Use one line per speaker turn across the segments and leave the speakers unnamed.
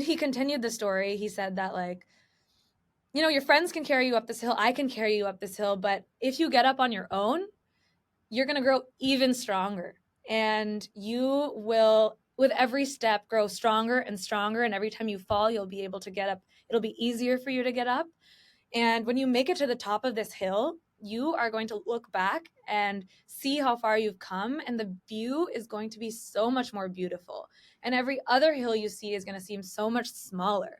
he continued the story. He said that, like, your friends can carry you up this hill. I can carry you up this hill. But if you get up on your own, you're going to grow even stronger. And you will, with every step, grow stronger and stronger. And every time you fall, you'll be able to get up. It'll be easier for you to get up. And when you make it to the top of this hill, you are going to look back and see how far you've come. And the view is going to be so much more beautiful. And every other hill you see is going to seem so much smaller.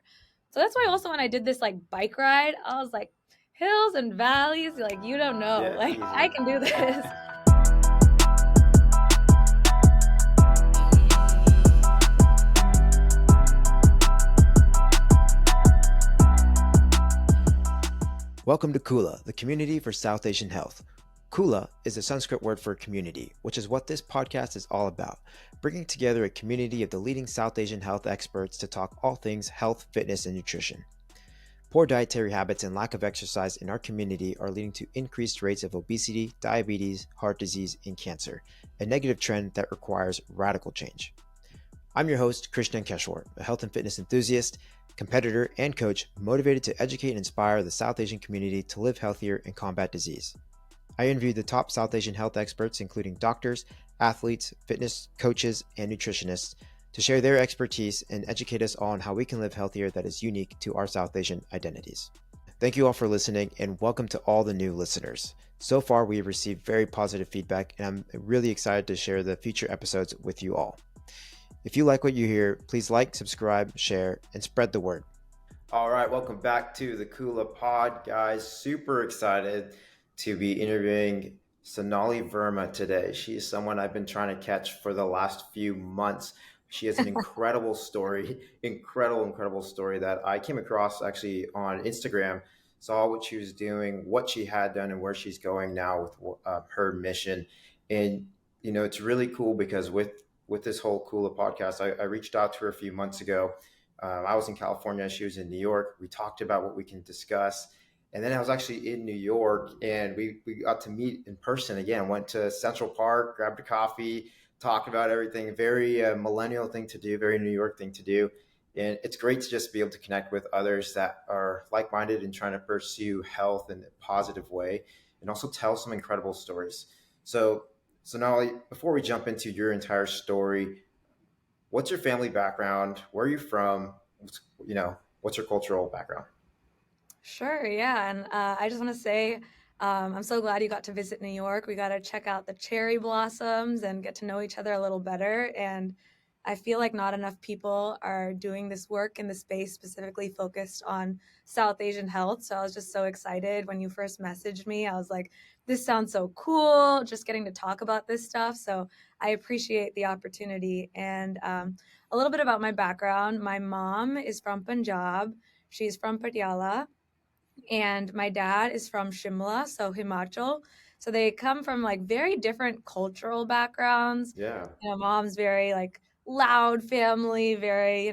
So that's why also when I did this like bike ride, I was like, hills and valleys, like, you don't know.
Yeah,
Like,
easy.
I can do this.
Welcome to Kula, the community for South Asian health. Kula is a Sanskrit word for community, which is what this podcast is all about, bringing together a community of the leading South Asian health experts to talk all things health, fitness, and nutrition. Poor dietary habits and lack of exercise in our community are leading to increased rates of obesity, diabetes, heart disease, and cancer, a negative trend that requires radical change. I'm your host, Krish Nandkeshwar, a health and fitness enthusiast, competitor, and coach motivated to educate and inspire the South Asian community to live healthier and combat disease. I interviewed the top South Asian health experts, including doctors, athletes, fitness coaches, and nutritionists, to share their expertise and educate us all on how we can live healthier that is unique to our South Asian identities. Thank you all for listening, and welcome to all the new listeners. So far, we have received very positive feedback, and I'm really excited to share the future episodes with you all. If you like what you hear, please like, subscribe, share, and spread the word. All right, welcome back to the Kula Pod, guys. Super excited to be interviewing Sonali Verma today. She is someone I've been trying to catch for the last few months. She has an incredible story, incredible story that I came across actually on Instagram, saw what she was doing, what she had done, and where she's going now with her mission. And, it's really cool because with this whole Kula podcast, I reached out to her a few months ago. I was in California. She was in New York. We talked about what we can discuss. And then I was actually in New York, and we got to meet in person again. Went to Central Park, grabbed a coffee, talked about everything. Very millennial thing to do, very New York thing to do. And it's great to just be able to connect with others that are like-minded and trying to pursue health in a positive way, and also tell some incredible stories. So Sonali, before we jump into your entire story, what's your family background? Where are you from? What's your cultural background?
Sure, yeah. And I just want to say, I'm so glad you got to visit New York. We got to check out the cherry blossoms and get to know each other a little better. And I feel like not enough people are doing this work in the space specifically focused on South Asian health. So I was just so excited when you first messaged me. I was like, this sounds so cool, just getting to talk about this stuff. So I appreciate the opportunity. And a little bit about my background. My mom is from Punjab. She's from Patiala. And my dad is from Shimla, so Himachal. So they come from like very different cultural backgrounds.
Yeah.
Mom's very like loud family, very,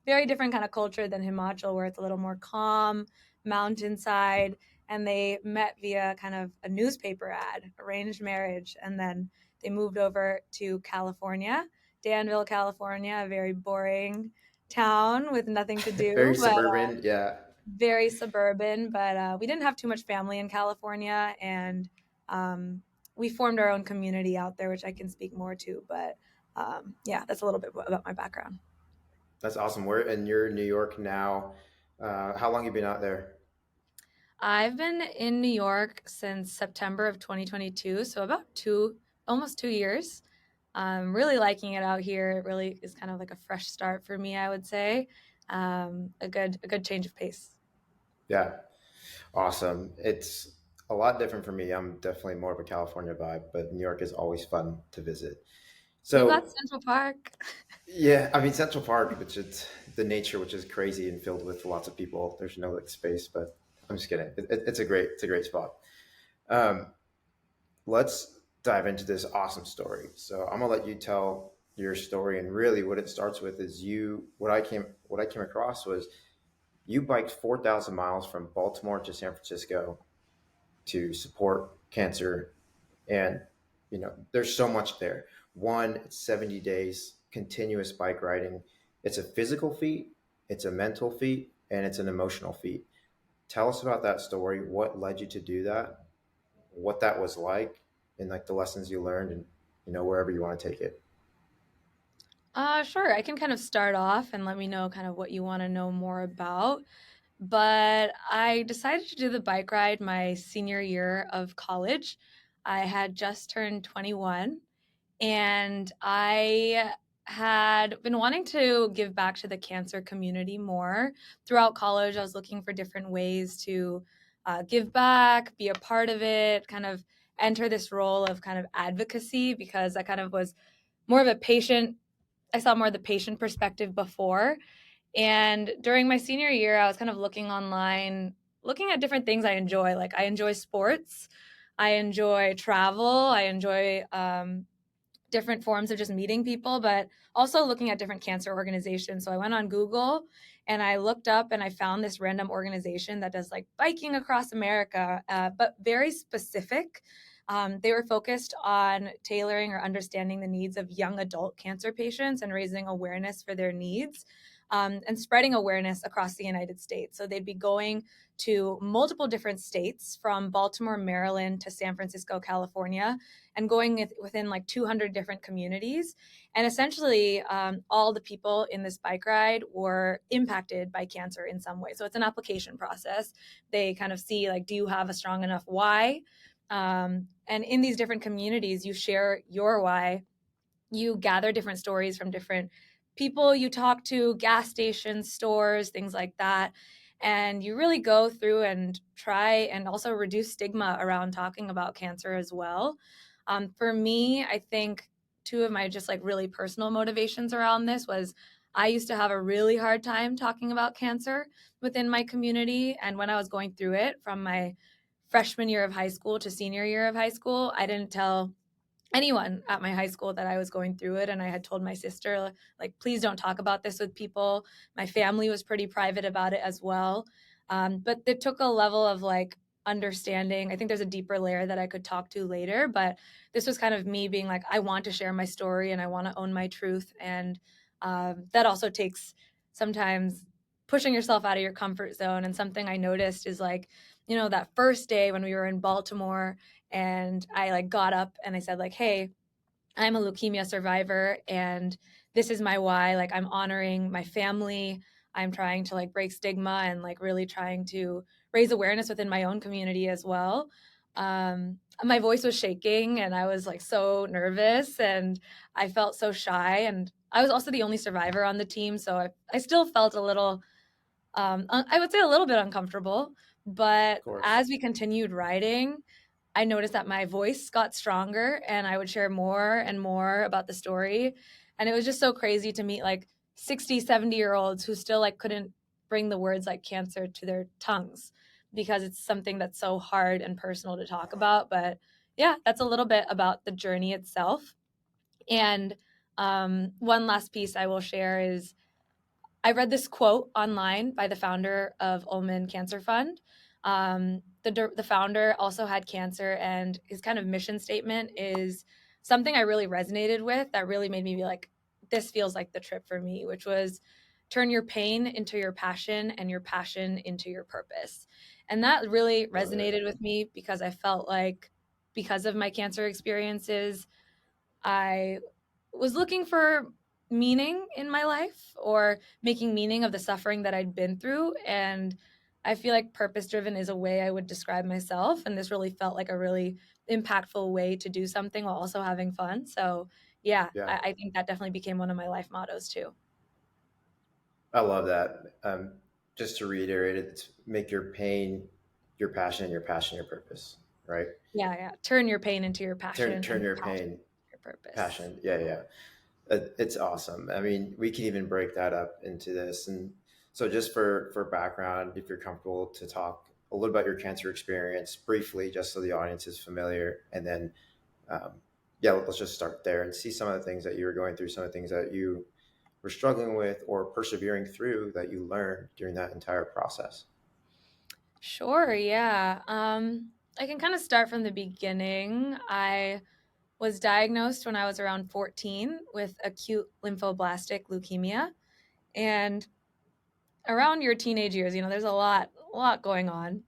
very different kind of culture than Himachal, where it's a little more calm, mountainside. And they met via kind of a newspaper ad, arranged marriage. And then they moved over to California, Danville, California, a very boring town with nothing to do.
Very
But
suburban. Yeah.
very suburban, but we didn't have too much family in California, and we formed our own community out there, which I can speak more to. But yeah, that's a little bit about my background.
That's awesome. And you're in New York now. How long have you been out there?
I've been in New York since September of 2022, so about almost 2 years. I'm really liking it out here. It really is kind of like a fresh start for me, I would say. A good change of pace.
Yeah. Awesome. It's a lot different for me. I'm definitely more of a California vibe, but New York is always fun to visit.
You got
So,
Central Park.
yeah, I mean, Central Park, which is the nature, which is crazy and filled with lots of people. There's no like space, but I'm just kidding. It's a great spot. Um, let's dive into this awesome story. So I'm gonna let you tell your story, and really, what it starts with is what I came across was you biked 4,000 miles from Baltimore to San Francisco to support cancer, and there's so much there. One, it's 70 days continuous bike riding. It's a physical feat, it's a mental feat, and it's an emotional feat. Tell us about that story. What led you to do that? What that was like, and like the lessons you learned, and wherever you want to take it.
Sure. I can kind of start off and let me know kind of what you want to know more about. But I decided to do the bike ride my senior year of college. I had just turned 21 and I had been wanting to give back to the cancer community more. Throughout college, I was looking for different ways to give back, be a part of it, kind of enter this role of kind of advocacy because I kind of was more of a patient. I saw more of the patient perspective before. And during my senior year, I was kind of looking online, looking at different things I enjoy. Like I enjoy sports, I enjoy travel, I enjoy different forms of just meeting people, but also looking at different cancer organizations. So I went on Google and I looked up and I found this random organization that does like biking across America, but very specific. They were focused on tailoring or understanding the needs of young adult cancer patients and raising awareness for their needs. And spreading awareness across the United States. So they'd be going to multiple different states from Baltimore, Maryland to San Francisco, California, and going within like 200 different communities. And essentially, all the people in this bike ride were impacted by cancer in some way. So it's an application process. They kind of see like, do you have a strong enough why? And in these different communities, you share your why, you gather different stories from different people you talk to, gas stations, stores, things like that. And you really go through and try and also reduce stigma around talking about cancer as well. For me, I think two of my just like really personal motivations around this was I used to have a really hard time talking about cancer within my community. And when I was going through it from my freshman year of high school to senior year of high school, I didn't tell anyone at my high school that I was going through it. And I had told my sister, like, please don't talk about this with people. My family was pretty private about it as well. But it took a level of like understanding. I think there's a deeper layer that I could talk to later. But this was kind of me being like, I want to share my story and I want to own my truth. And that also takes sometimes pushing yourself out of your comfort zone. And something I noticed is like, that first day when we were in Baltimore and I like got up and I said like, "Hey, I'm a leukemia survivor and this is my why. Like I'm honoring my family. I'm trying to like break stigma and like really trying to raise awareness within my own community as well." My voice was shaking and I was like so nervous and I felt so shy and I was also the only survivor on the team, so I still felt a little I would say a little bit uncomfortable, but
Of course.
as we continued riding, I noticed that my voice got stronger and I would share more and more about the story. And it was just so crazy to meet like 60, 70-year olds who still like couldn't bring the words like cancer to their tongues because it's something that's so hard and personal to talk about. But yeah, that's a little bit about the journey itself. And one last piece I will share is I read this quote online by the founder of Ulman Cancer Fund. The founder also had cancer, and his kind of mission statement is something I really resonated with. That really made me be like, "This feels like the trip for me," which was turn your pain into your passion and your passion into your purpose. And that really
Love it.
resonated with me because I felt like because of my cancer experiences, I was looking for meaning in my life or making meaning of the suffering that I'd been through. And I feel like purpose driven is a way I would describe myself. And this really felt like a really impactful way to do something while also having fun. So, yeah,
Yeah,
I think that definitely became one of my life mottos too.
I love that. Just to reiterate it, it's make your pain your passion, and your passion your purpose, right?
Yeah, yeah. Turn your pain into your
Turn
passion and
turn
your
your
passion
pain
into your purpose.
passion. Yeah, yeah. It's awesome. I mean, we can even break that up into this. And so, just for background, if you're comfortable to talk a little about your cancer experience briefly, just so the audience is familiar, and then um, yeah, let's just start there and see some of the things that you were going through, some of the things that you were struggling with or persevering through that you learned during that entire process.
Sure, yeah. I can kind of start from the beginning. I was diagnosed when I was around 14 with acute lymphoblastic leukemia. And around your teenage years, there's a lot going on.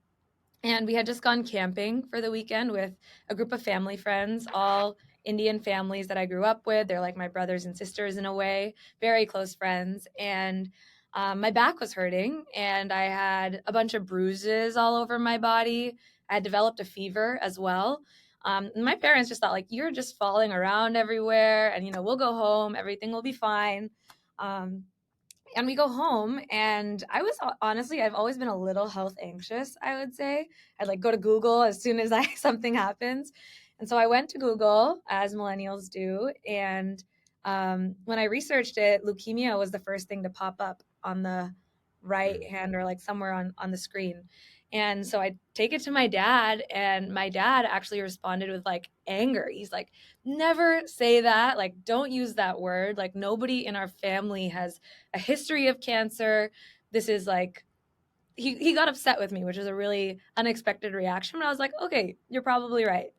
And we had just gone camping for the weekend with a group of family friends, all Indian families that I grew up with. They're like my brothers and sisters in a way, very close friends. And my back was hurting, and I had a bunch of bruises all over my body. I had developed a fever as well. And my parents just thought, like, you're just falling around everywhere, and, we'll go home, everything will be fine. Um, and we go home, and I was honestly, I've always been a little health anxious, I would say. I'd like go to Google as soon as I something happens. And so I went to Google, as millennials do, and when I researched it, leukemia was the first thing to pop up on the right
Mm.
hand, or like somewhere on the screen. And so I take it to my dad, and my dad actually responded with like anger. He's like, never say that, like, don't use that word, like, nobody in our family has a history of cancer. This is like, he got upset with me, which is a really unexpected reaction. But I was like, okay, you're probably right.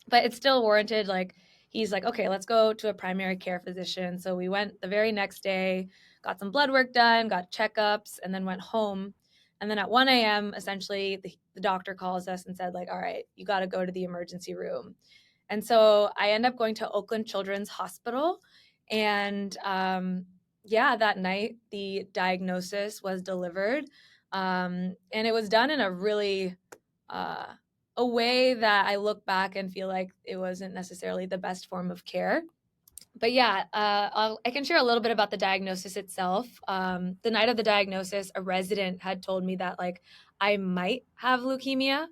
But it's still warranted. Like, he's like, okay, let's go to a primary care physician. So we went the very next day, got some blood work done, got checkups, and then went home. And then at 1 a.m., essentially, the doctor calls us and said, like, all right, you got to go to the emergency room. And so I end up going to Oakland Children's Hospital. And yeah, that night, the diagnosis was delivered. And it was done in uh, a way that I look back and feel like it wasn't necessarily the best form of care. But yeah, I can share a little bit about the diagnosis itself. The night of the diagnosis, a resident had told me that, like, I might have leukemia.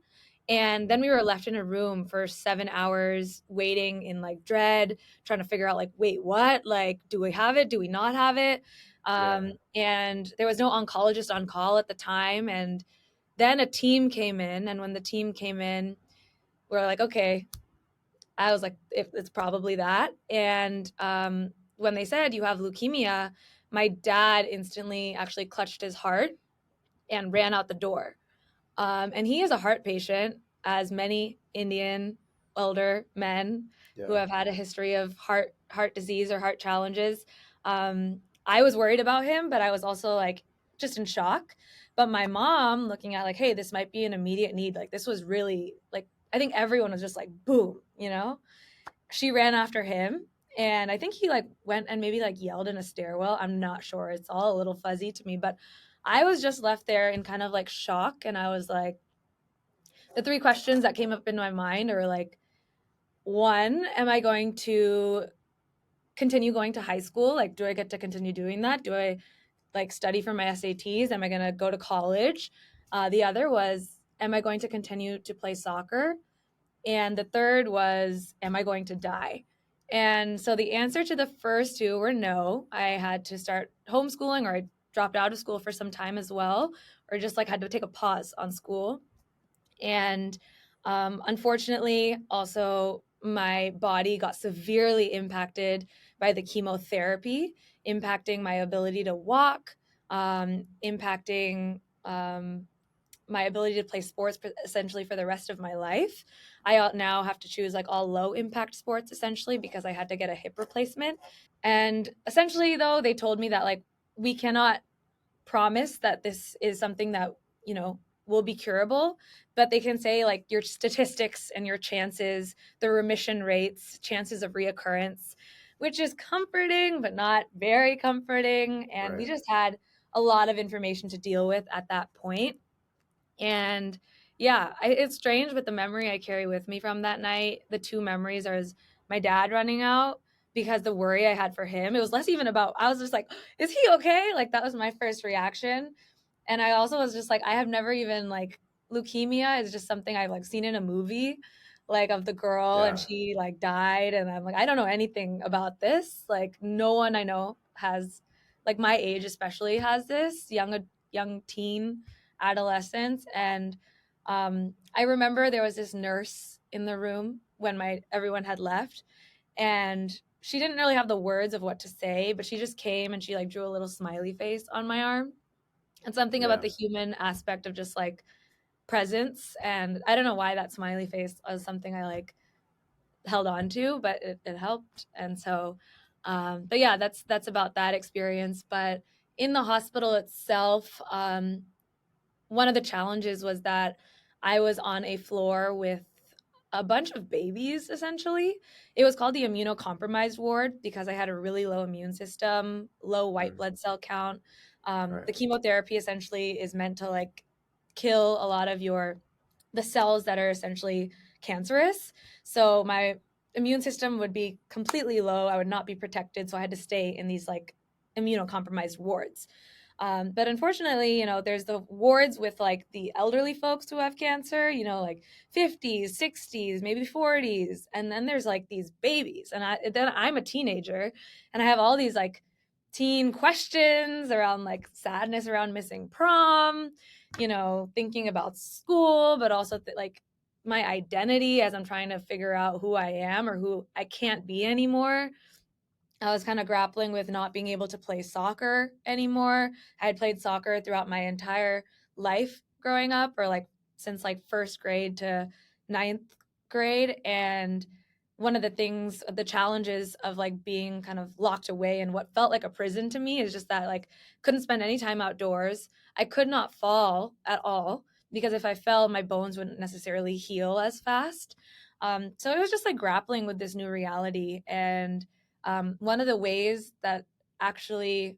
And then we were left in a room for 7 hours waiting in like dread, trying to figure out, like, wait, what? Like, do we have it? Do we not have it?
Yeah.
And there was no oncologist on call at the time. And then a team came in. And when the team came in, we are like, okay, I was like, if it's probably that. And when they said you have leukemia, my dad instantly actually clutched his heart and ran out the door. And he is a heart patient, as many Indian older men who
Yeah.
have had a history of heart disease or heart challenges. I was worried about him, but I was also like just in shock. But my mom, looking at like, hey, this might be an immediate need. Like, this was really like, I think everyone was just like, boom, she ran after him, and I think he like went and maybe like yelled in a stairwell. I'm not sure. It's all a little fuzzy to me, but I was just left there in kind of like shock. And I was like, the three questions that came up in my mind are like, one, am I going to continue going to high school? Like, do I get to continue doing that? Do I like study for my SATs? Am I going to go to college? The other was, am I going to continue to play soccer? And the third was, am I going to die? And so the answer to the first two were no. I had to start homeschooling, or I dropped out of school for some time as well, or just like had to take a pause on school. And unfortunately, also, my body got severely impacted by the chemotherapy, impacting my ability to walk, impacting my ability to play sports essentially for the rest of my life. I now have to choose like all low impact sports essentially because I had to get a hip replacement. And essentially, though, they told me that, like, we cannot promise that this is something that, will be curable, but they can say, like, your statistics and your chances, the remission rates, chances of reoccurrence, which is comforting, but not very comforting. And we
Right.
just had a lot of information to deal with at that point. And yeah, it's strange, but the memory I carry with me from that night, the two memories are my dad running out, because the worry I had for him, it was less even about, I was just like, is he okay? Like, that was my first reaction. And I also was just like, I have never even like, leukemia is just something I've like seen in a movie, like, of the girl and
Yeah.
she like died. And I'm like, I don't know anything about this. Like, no one I know has, like, my age especially has this, young teen adolescence. And I remember there was this nurse in the room when my everyone had left, and she didn't really have the words of what to say, but she just came and she like drew a little smiley face on my arm, and something about
Yeah.
the human aspect of just like presence. And I don't know why that smiley face was something I like held on to, but it helped. And so but yeah, that's about that experience. But in the hospital itself, one of the challenges was that I was on a floor with a bunch of babies, essentially. It was called the immunocompromised ward because I had a really low immune system, low white
Mm,
blood cell count.
right.
The chemotherapy essentially is meant to like kill a lot of the cells that are essentially cancerous. So my immune system would be completely low. I would not be protected. So I had to stay in these like immunocompromised wards. But unfortunately, there's the wards with like the elderly folks who have cancer, like 50s, 60s, maybe 40s. And then there's like these babies. And then I'm a teenager and I have all these like teen questions around like sadness around missing prom, thinking about school, but also like my identity as I'm trying to figure out who I am or who I can't be anymore. I was kind of grappling with not being able to play soccer anymore. I had played soccer throughout my entire life growing up, or like since like first grade to ninth grade. And one of the things, the challenges of like being kind of locked away in what felt like a prison to me is just that like couldn't spend any time outdoors. I could not fall at all because if I fell, my bones wouldn't necessarily heal as fast. So it was just like grappling with this new reality. And one of the ways that actually,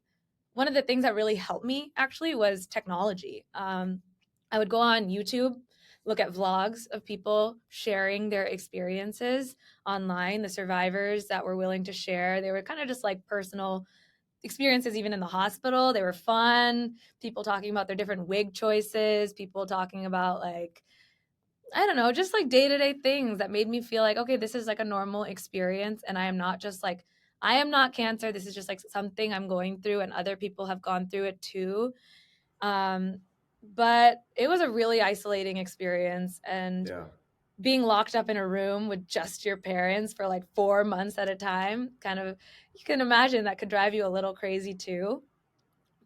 one of the things that really helped me actually was technology. I would go on YouTube, look at vlogs of people sharing their experiences online, the survivors that were willing to share. They were kind of just like personal experiences, even in the hospital. They were fun. People talking about their different wig choices, people talking about like, I don't know, just like day to day things that made me feel like, okay, this is like a normal experience. And I am not just like, I am not cancer. This is just like something I'm going through, and other people have gone through it too. Um, but it was a really isolating experience. And
Yeah.
being locked up in a room with just your parents for like 4 months at a time, kind of, you can imagine that could drive you a little crazy too.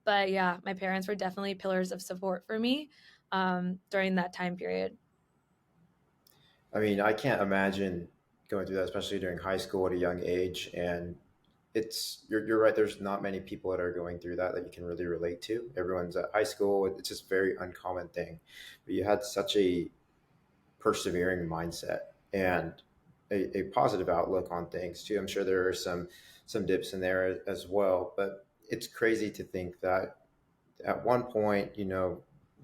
But yeah, my parents were definitely pillars of support for me during that time period.
I mean, I can't imagine going through that, especially during high school at a young age. And you're right. There's not many people that are going through that you can really relate to. Everyone's at high school. It's just a very uncommon thing. But you had such a persevering mindset and a positive outlook on things too. I'm sure there are some dips in there as well, but it's crazy to think that at one point, you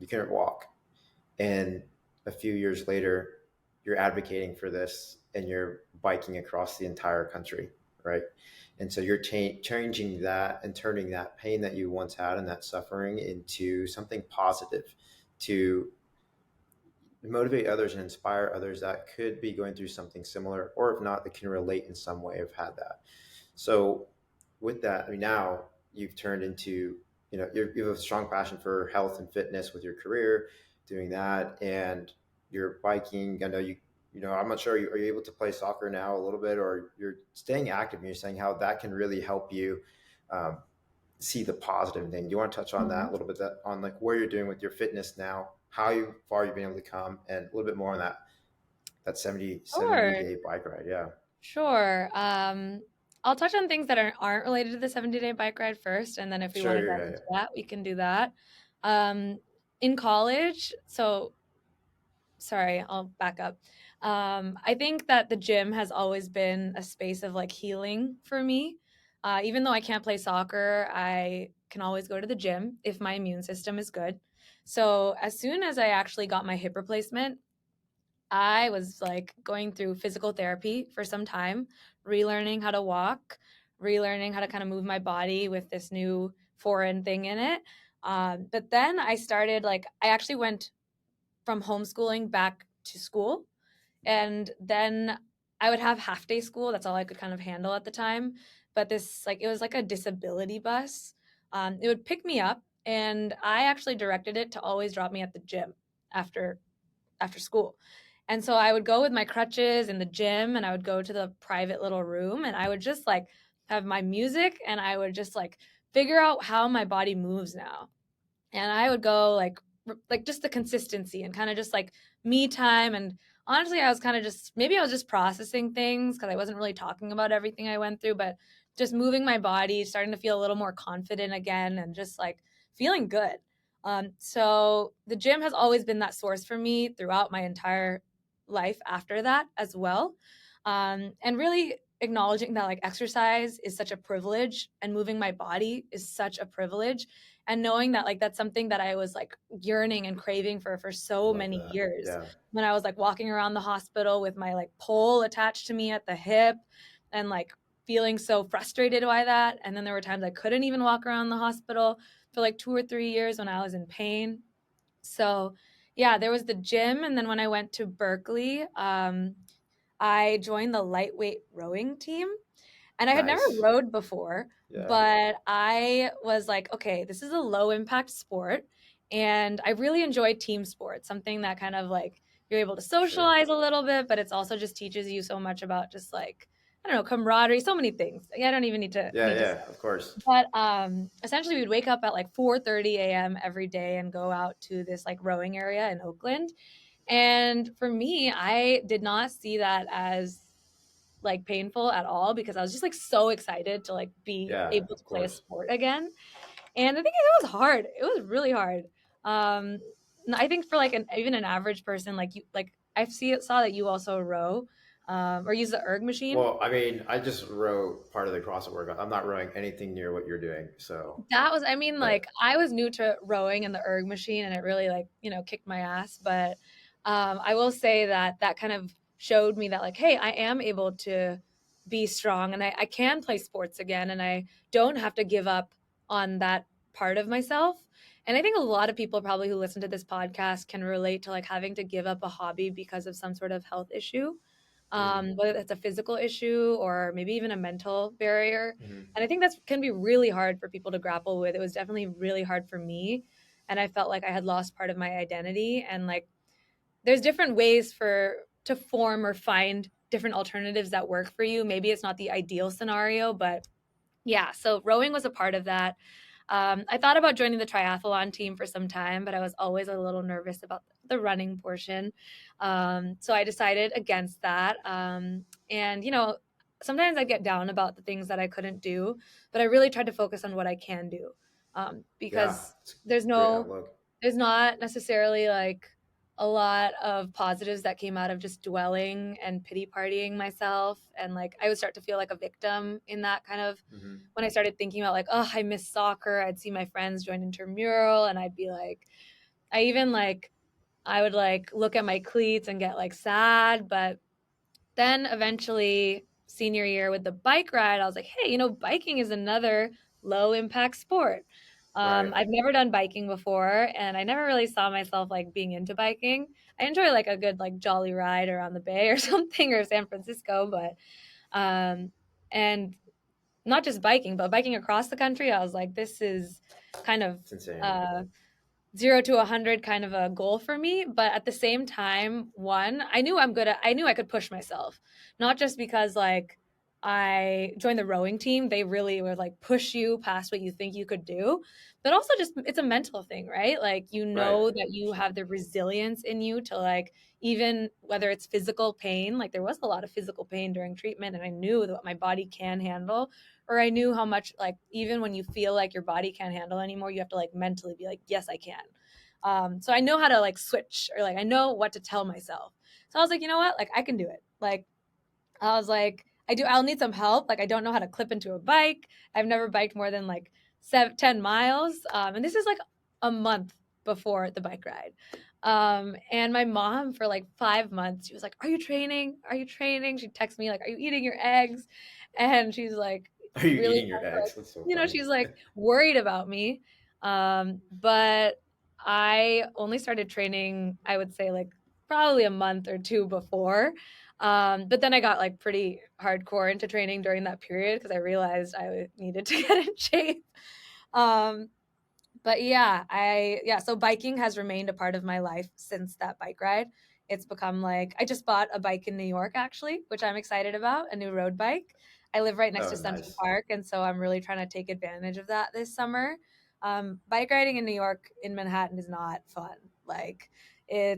couldn't walk, and a few years later, you're advocating for this and you're biking across the entire country, right? And so you're changing that and turning that pain that you once had and that suffering into something positive to motivate others and inspire others that could be going through something similar, or if not, that can relate in some way have had that. So with that, I mean, now you've turned into, you have a strong passion for health and fitness with your career, doing that, and you're biking. I know I'm not sure, are you able to play soccer now a little bit, or you're staying active and you're saying how that can really help you um, see the positive thing. Do you want to touch on that a little bit, that on like where you're doing with your fitness now, far you've been able to come, and a little bit more on that 70
Sure.
day bike ride? Yeah.
Sure. I'll touch on things that aren't related to the 70-day bike ride first, and then if we want to
Sure.
dive
Yeah.
into
Yeah.
that, we can do that. Um, in college, so sorry, I'll back up. I think that the gym has always been a space of like healing for me. Even though I can't play soccer, I can always go to the gym if my immune system is good. So as soon as I actually got my hip replacement, I was like going through physical therapy for some time, relearning how to walk, relearning how to kind of move my body with this new foreign thing in it. But then I started like, I actually went from homeschooling back to school. And then I would have half day school. That's all I could kind of handle at the time. But this, like, it was like a disability bus. It would pick me up, and I actually directed it to always drop me at the gym after school. And so I would go with my crutches in the gym, and I would go to the private little room, and I would just like have my music, and I would just like figure out how my body moves now. And I would go like just the consistency and kind of just like me time. And honestly, I was kind of just, maybe I was just processing things because I wasn't really talking about everything I went through, but just moving my body, starting to feel a little more confident again, and just like feeling good. So the gym has always been that source for me throughout my entire life after that as well. And really acknowledging that like exercise is such a privilege and moving my body is such a privilege, and knowing that like that's something that I was like yearning and craving for so
Love
many
that.
years,
Yeah.
when I was like walking around the hospital with my like pole attached to me at the hip and like feeling so frustrated by that. And then there were times I couldn't even walk around the hospital for like 2 or 3 years when I was in pain. So yeah, there was the gym. And then when I went to Berkeley, I joined the lightweight rowing team. And I had never
Nice.
rowed before,
Yeah.
but I was like, okay, this is a low impact sport. And I really enjoy team sports, something that kind of like you're able to
For sure.
socialize a little bit, but it's also just teaches you so much about just like, I don't know, camaraderie, so many things. I don't even
Yeah,
need to say.
yeah, of course.
But essentially we'd wake up at like 4:30 a.m. every day and go out to this like rowing area in Oakland. And for me, I did not see that as like painful at all, because I was just like so excited to like be
Yeah,
able to
of
play a
course.
sport again. And I think it was hard. It was really hard. Um, I think for like even an average person like you, like I saw that you also row, or use the erg machine.
Well, I mean, I just wrote part of the CrossFit workout. I'm not rowing anything near what you're doing. So,
That was, I mean, like
but
I was new to rowing and the erg machine, and it really like, kicked my ass. But I will say that that kind of showed me that like, hey, I am able to be strong, and I can play sports again, and I don't have to give up on that part of myself. And I think a lot of people probably who listen to this podcast can relate to like having to give up a hobby because of some sort of health issue,
mhm,
whether that's a physical issue or maybe even a mental barrier.
mhm,
And I think that's can be really hard for people to grapple with. It was definitely really hard for me. And I felt like I had lost part of my identity. And like there's different ways for to form or find different alternatives that work for you. Maybe it's not the ideal scenario, but yeah, so rowing was a part of that. I thought about joining the triathlon team for some time, but I was always a little nervous about the running portion. So I decided against that. And, sometimes I get down about the things that I couldn't do, but I really tried to focus on what I can do,
yeah,
because
it's a
there's
great
no,
outlook.
there's not necessarily like a lot of positives that came out of just dwelling and pity partying myself. And like I would start to feel like a victim in that kind of,
Hmm.
when I started thinking about like, oh, I miss soccer, I'd see my friends join intramural and I'd be like, I even like, I would like look at my cleats and get like sad. But then eventually, senior year with the bike ride, I was like, hey, biking is another low impact sport.
Right.
I've never done biking before, and I never really saw myself like being into biking. I enjoy like a good like jolly ride around the bay or something, or San Francisco, but and not just biking, but biking across the country. I was like, this is kind of
It's insane.
uh, 0 to 100 kind of a goal for me. But at the same time, one, I knew I could push myself, not just because like I joined the rowing team. They really were like push you past what you think you could do, but also just it's a mental thing, right? Like,
Right.
that you have the resilience in you to like, even whether it's physical pain, like there was a lot of physical pain during treatment, and I knew what my body can handle, or I knew how much like even when you feel like your body can't handle anymore, you have to like mentally be like, yes, I can. So I know how to like switch, or like I know what to tell myself. So I was like, you know what, like I can do it. Like I was like, I'll need some help. Like I don't know how to clip into a bike. I've never biked more than like 10 miles, and this is like a month before the bike ride. And my mom for like 5 months, she was like, are you training? Are you training? She texted me like, are you eating your eggs? And she's like
Are you
really
eating your eggs?
like,
That's so funny.
she's like worried about me. But I only started training, I would say like probably a month or two before. But then I got like pretty hardcore into training during that period because I realized I needed to get in shape. Um, but so biking has remained a part of my life since that bike ride. It's become like I just bought a bike in New York actually, which I'm excited about, a new road bike. I live right next
Oh,
to Central
nice.
Park, and so I'm really trying to take advantage of that this summer. Bike riding in New York in Manhattan is not fun. Like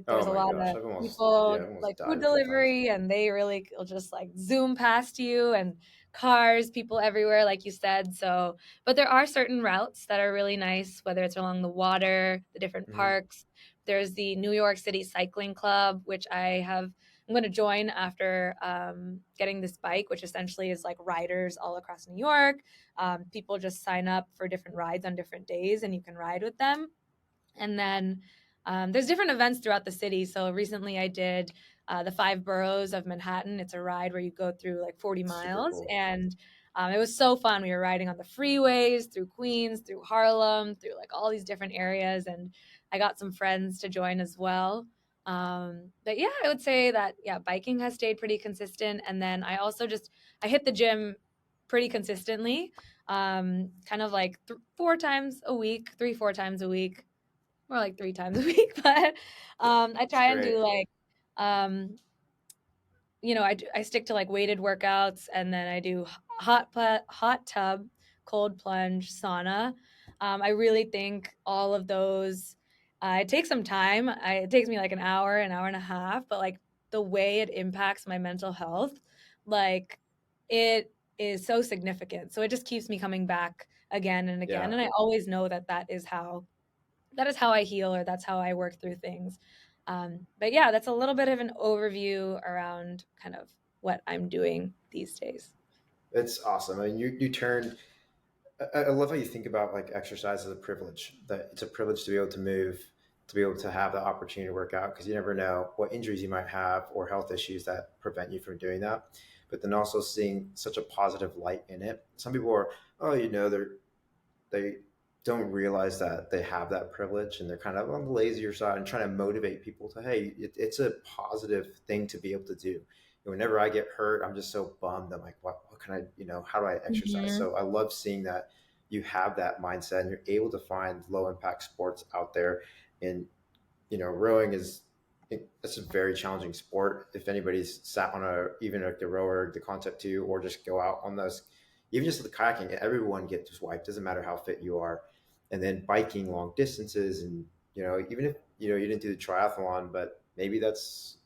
Oh
there's a
my
lot
gosh,
of
I've almost, yeah,
people
I've almost
like
died
food
a couple times.
delivery, and they really will just like zoom past you, and cars, people everywhere, like you said. So, but there are certain routes that are really nice, whether it's along the water, the different
Hmm.
parks. There's the New York City Cycling Club, which I'm going to join after getting this bike, which essentially is like riders all across New York. People just sign up for different rides on different days, and you can ride with them. And then there's different events throughout the city. So recently I did the five boroughs of Manhattan. It's a ride where you go through like 40
Super
miles.
cool.
And it was so fun. We were riding on the freeways through Queens, through Harlem, through like all these different areas. And I got some friends to join as well. But yeah, I would say that, yeah, biking has stayed pretty consistent. And then I hit the gym pretty consistently, kind of like 4 times a week, 4 times a week, more like 3 times a week. But I
It's
try and
great.
do like, um, I stick to like weighted workouts, and then I do hot tub, cold plunge, sauna. I really think all of those. It takes some time. It takes me like an hour and a half, but like the way it impacts my mental health, like it is so significant. So it just keeps me coming back again and again,
Yeah.
and I always know that that is how I heal, or that's how I work through things. But yeah, that's a little bit of an overview around kind of what I'm doing these days.
It's awesome. I mean, you turned. I love how you think about like exercise as a privilege. That it's a privilege to be able to move, to be able to have the opportunity to work out because you never know what injuries you might have or health issues that prevent you from doing that. But then also seeing such a positive light in it. Some people are, oh, they don't realize that they have that privilege and they're kind of on the lazier side and trying to motivate people to, hey, it's a positive thing to be able to do. Whenever I get hurt, I'm just so bummed. I'm like, what can I, how do I exercise?
Mhm.
So I love seeing that you have that mindset and you're able to find low impact sports out there. And rowing is it's a very challenging sport. If anybody's sat on even like the rower, the concept two, or just go out on those, even just the kayaking, everyone gets wiped. Doesn't matter how fit you are. And then biking long distances, and even if you didn't do the triathlon, but maybe that's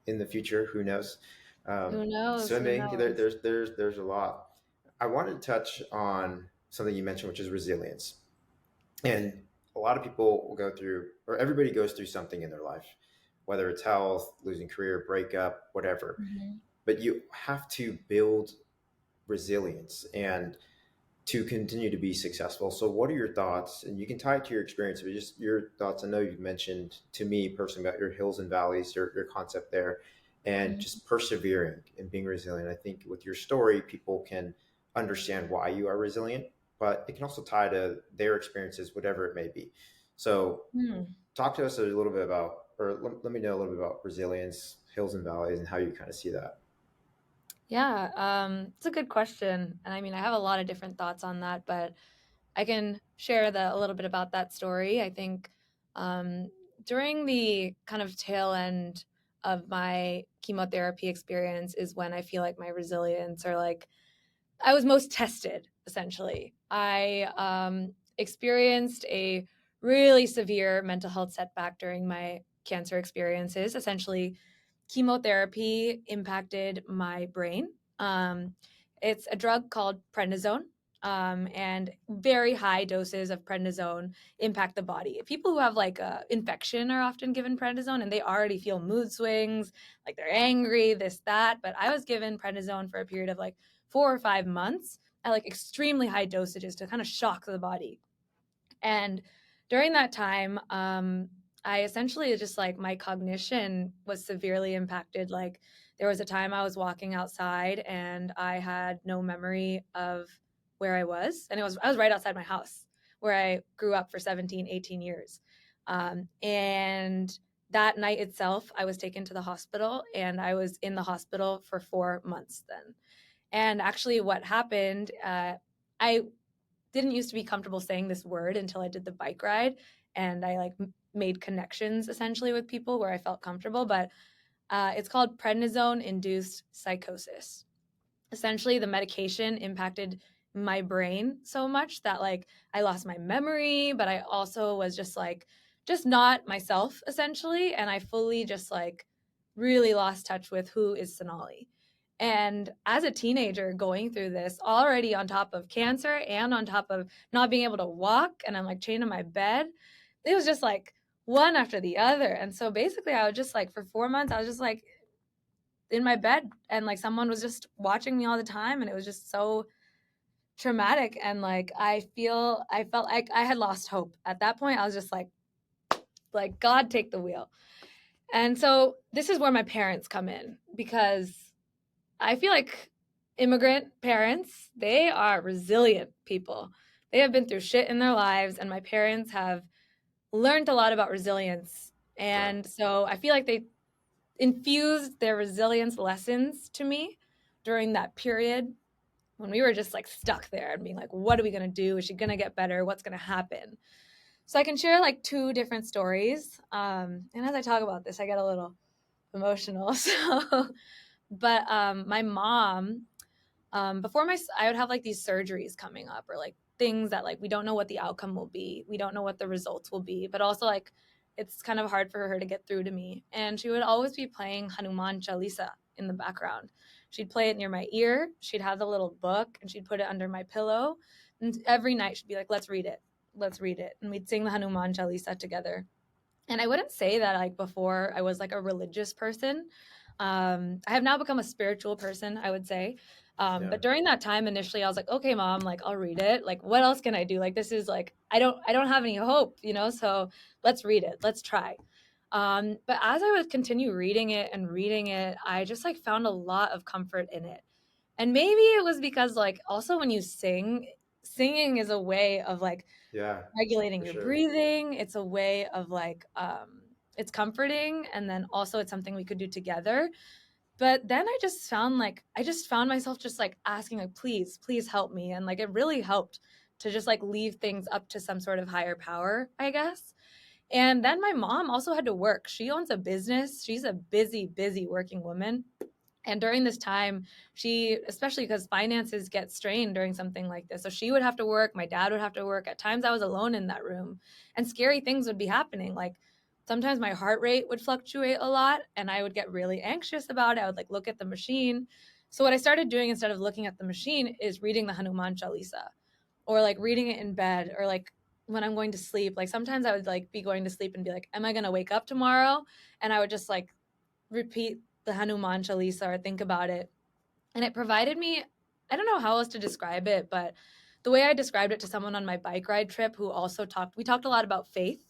in the future. Who knows?
Who knows? Who
Swimming,
knows?
there's a lot. I wanted to touch on something you mentioned, which is resilience. And a lot of people will go through, or everybody goes through something in their life, whether it's health, losing career, breakup, whatever.
Mhm.
But you have to build resilience and to continue to be successful. So, what are your thoughts? And you can tie it to your experience, but just your thoughts. I know you've mentioned to me personally about your hills and valleys, your concept there, and
Mhm.
just persevering and being resilient. I think with your story, people can understand why you are resilient, but it can also tie to their experiences, whatever it may be. So,
Hmm.
talk to us a little bit about, or let me know a little bit about resilience, hills and valleys, and how you kind of see that.
Yeah, it's a good question. And I mean, I have a lot of different thoughts on that, but I can share a little bit about that story. I think um, during the kind of tail end of my chemotherapy experience is when I feel like my resilience, or like I was most tested, essentially. I experienced a really severe mental health setback during my cancer experiences. Essentially, chemotherapy impacted my brain. Um, it's a drug called prednisone, and very high doses of prednisone impact the body. People who have like a infection are often given prednisone, and they already feel mood swings, like they're angry, this, that. But I was given prednisone for a period of like 4 or 5 months at like extremely high dosages to kind of shock the body. And during that time, I essentially just like my cognition was severely impacted. Like there was a time I was walking outside and I had no memory of where I was. And I was right outside my house where I grew up for 17, 18 years. And that night itself, I was taken to the hospital, and I was in the hospital for 4 months then. And actually, what happened, I didn't used to be comfortable saying this word until I did the bike ride, and I like made connections essentially with people where I felt comfortable. But it's called prednisone induced psychosis. Essentially, the medication impacted my brain so much that like I lost my memory, but I also was just not myself essentially, and I fully just like really lost touch with who is Sonali. And as a teenager going through this, already on top of cancer and on top of not being able to walk, and I'm like chained in my bed, it was just like one after the other. And so basically, I was just like, for 4 months, I was just like in my bed, and like someone was just watching me all the time. And it was just so traumatic. And like, I felt like I had lost hope. At that point, I was just like, God, take the wheel. And so this is where my parents come in, because I feel like immigrant parents, they are resilient people. They have been through shit in their lives, and my parents have learned a lot about resilience.
Right.
And so I feel like they infused their resilience lessons to me during that period when we were just like stuck there and being like, what are we going to do? Is she going to get better? What's going to happen? So I can share like two different stories. And as I talk about this, I get a little emotional. So, but my mom, before I would have like these surgeries coming up, or like things that like we don't know what the outcome will be. We don't know what the results will be, but also like it's kind of hard for her to get through to me. And she would always be playing Hanuman Chalisa in the background. She'd play it near my ear. She'd have the little book and she'd put it under my pillow. And every night she'd be like, let's read it. Let's read it. And we'd sing the Hanuman Chalisa together. And I wouldn't say that like before I was like a religious person. I have now become a spiritual person, I would say.
Yeah.
But during that time, initially, I was like, okay, mom, like I'll read it. Like, what else can I do? Like, this is like, I don't have any hope, you know. So let's read it. Let's try. But as I would continue reading it, I just like found a lot of comfort in it. And maybe it was because like also when you sing, singing is a way of like
Yeah,
regulating
for
your
sure.
breathing. It's a way of like it's comforting, and then also it's something we could do together. But then I just found myself just like asking like, please, please help me. And like it really helped to just like leave things up to some sort of higher power, I guess. And then my mom also had to work. She owns a business. She's a busy, busy working woman. And during this time, she, especially because finances get strained during something like this, so she would have to work, my dad would have to work. At times I was alone in that room, and scary things would be happening. Like sometimes my heart rate would fluctuate a lot and I would get really anxious about it. I would like look at the machine. So what I started doing instead of looking at the machine is reading the Hanuman Chalisa, or like reading it in bed, or like when I'm going to sleep. Like sometimes I would like be going to sleep and be like, am I going to wake up tomorrow? And I would just like repeat the Hanuman Chalisa or think about it. And it provided me, I don't know how else to describe it, but the way I described it to someone on my bike ride trip who also we talked a lot about faith.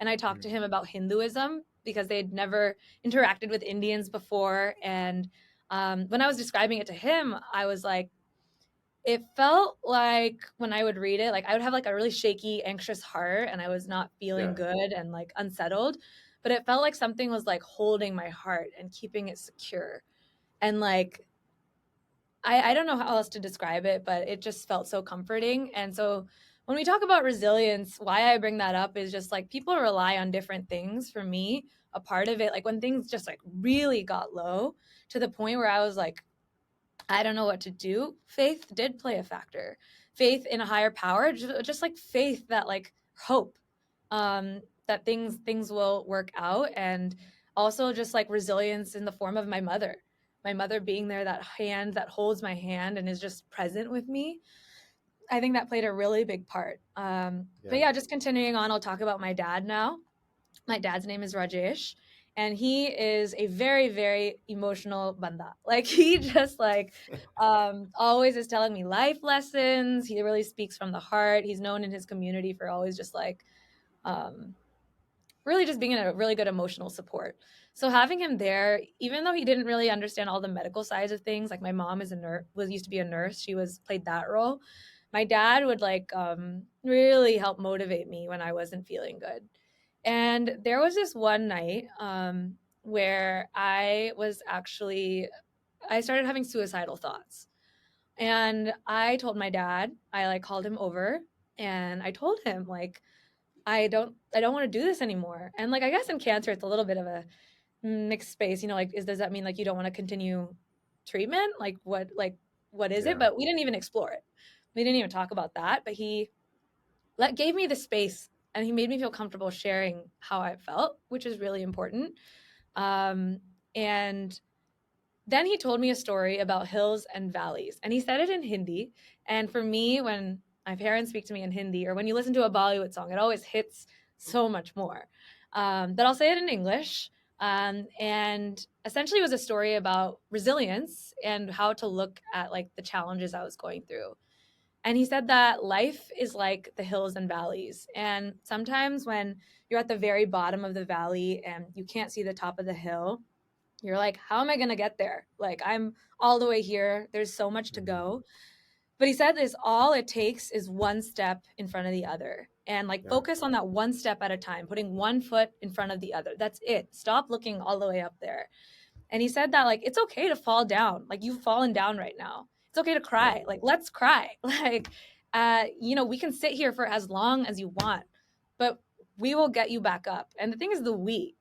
And I talked to
Mm.
him about Hinduism because they'd never interacted with Indians before. And when I was describing it to him, I was like, it felt like when I would read it, like I would have like a really shaky, anxious heart and I was not feeling
Yeah.
good and like unsettled. But it felt like something was like holding my heart and keeping it secure. And like, I don't know how else to describe it, but it just felt so comforting. And so when we talk about resilience, why I bring that up is just like people rely on different things. For me, a part of it, like when things just like really got low to the point where I was like, I don't know what to do, faith did play a factor. Faith in a higher power, just like faith that like hope, that things will work out. And also just like resilience in the form of my mother being there, that hand that holds my hand and is just present with me. I think that played a really big part. But
Yeah.
yeah, just continuing on, I'll talk about my dad now. My dad's name is Rajesh, and he is a very, very emotional banda. Like he just like always is telling me life lessons. He really speaks from the heart. He's known in his community for always just like um really just being a really good emotional support. So having him there, even though he didn't really understand all the medical sides of things, like my mom is a nurse, was used to be a nurse. She was played that role. My dad would like really help motivate me when I wasn't feeling good. And there was this one night where I started having suicidal thoughts. And I told my dad, I like called him over and I told him like I don't want to do this anymore. And like I guess in cancer it's a little bit of a mixed space, you know, like does that mean like you don't want to continue treatment? Like what is it?
Yeah.
But we didn't even explore it. We didn't even talk about that, but he gave me the space and he made me feel comfortable sharing how I felt, which is really important. And then he told me a story about hills and valleys, and he said it in Hindi. And for me, when my parents speak to me in Hindi, or when you listen to a Bollywood song, it always hits so much more. But I'll say it in English. And essentially, it was a story about resilience and how to look at like the challenges I was going through. And he said that life is like the hills and valleys. And sometimes when you're at the very bottom of the valley and you can't see the top of the hill, you're like, how am I going to get there? Like, I'm all the way here. There's so much to
Hmm.
go. But he said this all it takes is one step in front of the other. And like,
Yeah.
focus on that one step at a time, putting one foot in front of the other. That's it. Stop looking all the way up there. And he said that like it's okay to fall down. Like you've fallen down right now. It's okay to
Yeah.
cry. Like let's cry. Like we can sit here for as long as you want, but we will get you back up. And the thing is the we.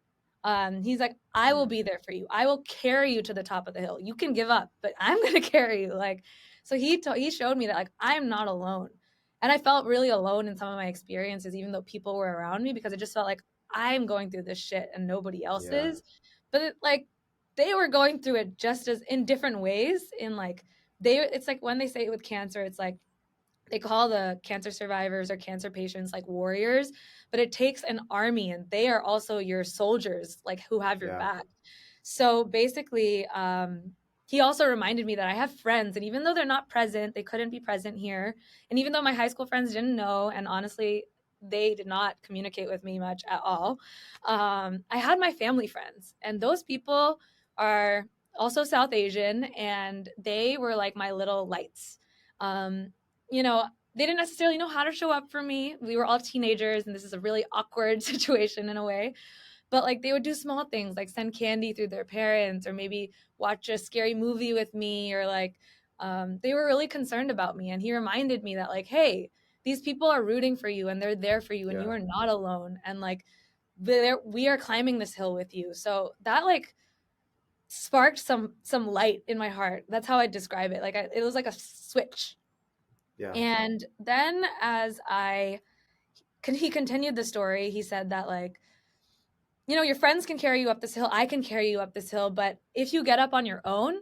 He's like, I will
Mm.
be there for you. I will carry you to the top of the hill. You can give up, but I'm gonna carry you. Like, so he showed me that like I'm not alone, and I felt really alone in some of my experiences, even though people were around me, because it just felt like I'm going through this shit and nobody else
Yeah.
is. But like they were going through it just as in different ways. In like it's like when they say it with cancer, it's like they call the cancer survivors or cancer patients like warriors, but it takes an army and they are also your soldiers, like who have your
Yeah.
back. So basically, he also reminded me that I have friends, and even though they're not present, they couldn't be present here. And even though my high school friends didn't know, and honestly, they did not communicate with me much at all, I had my family friends, and those people are also South Asian, and they were like my little lights. Um, you know, they didn't necessarily know how to show up for me. We were all teenagers, and this is a really awkward situation in a way. But like they would do small things like send candy through their parents, or maybe watch a scary movie with me, or like they were really concerned about me. And he reminded me that like, hey, these people are rooting for you and they're there for you, and you
Yeah.
are not alone. And like we are climbing this hill with you. So that like sparked some light in my heart. That's how I describe it. Like it was like a switch.
Yeah.
And then as he continued the story, he said that like, your friends can carry you up this hill, I can carry you up this hill, but if you get up on your own,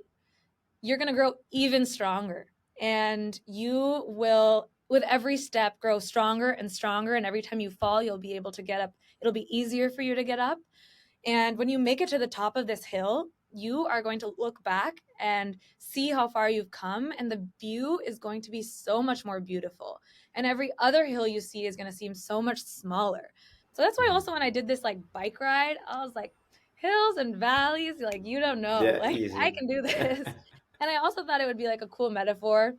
you're going to grow even stronger, and you will with every step grow stronger and stronger, and every time you fall you'll be able to get up. It'll be easier for you to get up, and when you make it to the top of this hill, you are going to look back and see how far you've come, and the view is going to be so much more beautiful. And every other hill you see is going to seem so much smaller. So that's why
Hmm.
also when I did this like bike ride, I was like, hills and valleys, like you don't know,
Yeah.
like I
Easy.
can do this. And I also thought it would be like a cool metaphor.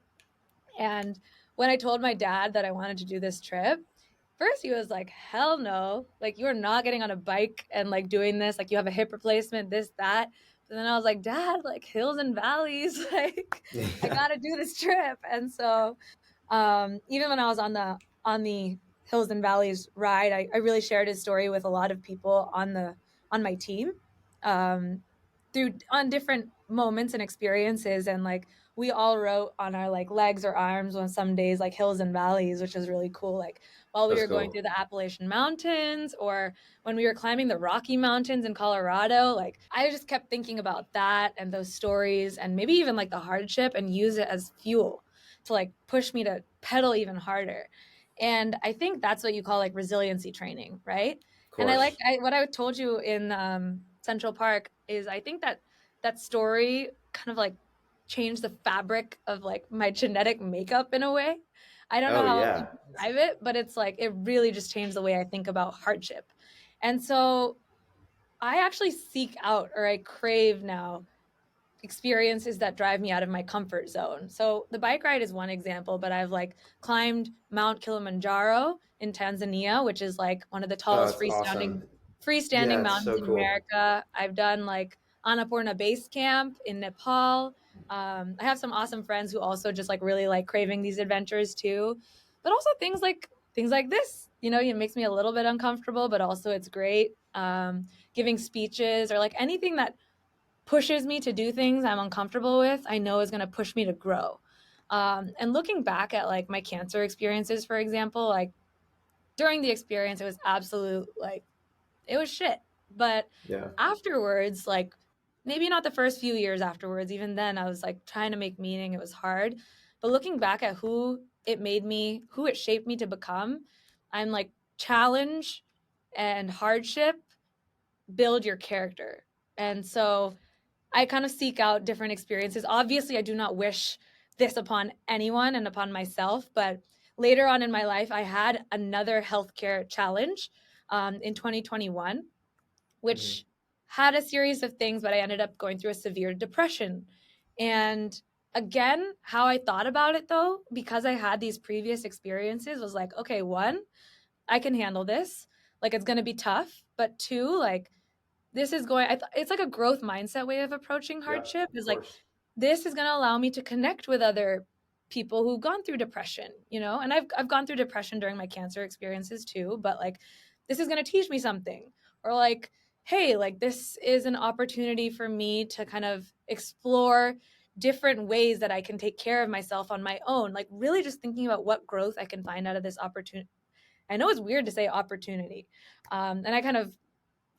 And when I told my dad that I wanted to do this trip, first he was like, hell no, like you're not getting on a bike and like doing this, like you have a hip replacement, this, that. But then I was like, dad, like hills and valleys, like I
Yeah.
gotta do this trip. And so even when I was on the hills and valleys ride, I really shared his story with a lot of people on my team, um, through on different moments and experiences. And like we all wrote on our like legs or arms on some days like hills and valleys, which was really cool. Like while we
That's
were going
cool.
through the Appalachian Mountains, or when we were climbing the Rocky Mountains in Colorado, like I just kept thinking about that and those stories, and maybe even like the hardship, and use it as fuel to like push me to pedal even harder. And I think that's what you call like resiliency training, right?
Of
And
course.
what I told you in Central Park is I think that that story kind of like changed the fabric of like my genetic makeup in a way. I don't know
Oh
how else to
yeah.
describe it, but it's like it really just changed the way I think about hardship. And so I actually seek out, or I crave now, experiences that drive me out of my comfort zone. So the bike ride is one example, but I've like climbed Mount Kilimanjaro in Tanzania, which is like one of the
Oh,
tallest
it's awesome. Yeah,
freestanding
it's
mountains
so
in
cool.
America. I've done like Annapurna Base Camp in Nepal. I have some awesome friends who also just like really like craving these adventures too. But also things like this, it makes me a little bit uncomfortable, but also it's great. Giving speeches or like anything that pushes me to do things I'm uncomfortable with, I know is going to push me to grow. And looking back at like my cancer experiences, for example, like during the experience, it was absolute, like, it was shit. But
Yeah.
afterwards, like, maybe not the first few years afterwards. Even then, I was like trying to make meaning. It was hard. But looking back at who it made me, who it shaped me to become, I'm like, challenge and hardship build your character. And so I kind of seek out different experiences. Obviously, I do not wish this upon anyone and upon myself, but later on in my life, I had another healthcare challenge in 2021,
Mm-hmm.
which had a series of things, but I ended up going through a severe depression. And again, how I thought about it though, because I had these previous experiences, was like, okay, one, I can handle this. Like, it's going to be tough. But two, like, this is going, it's like a growth mindset way of approaching
Yeah,
hardship,
of
is like,
course.
this is going to allow me to connect with other people who've gone through depression, you know, and I've gone through depression during my cancer experiences too, but like, this is going to teach me something. Or like, hey, like, this is an opportunity for me to kind of explore different ways that I can take care of myself on my own, like really just thinking about what growth I can find out of this opportunity. I know it's weird to say opportunity, and I kind of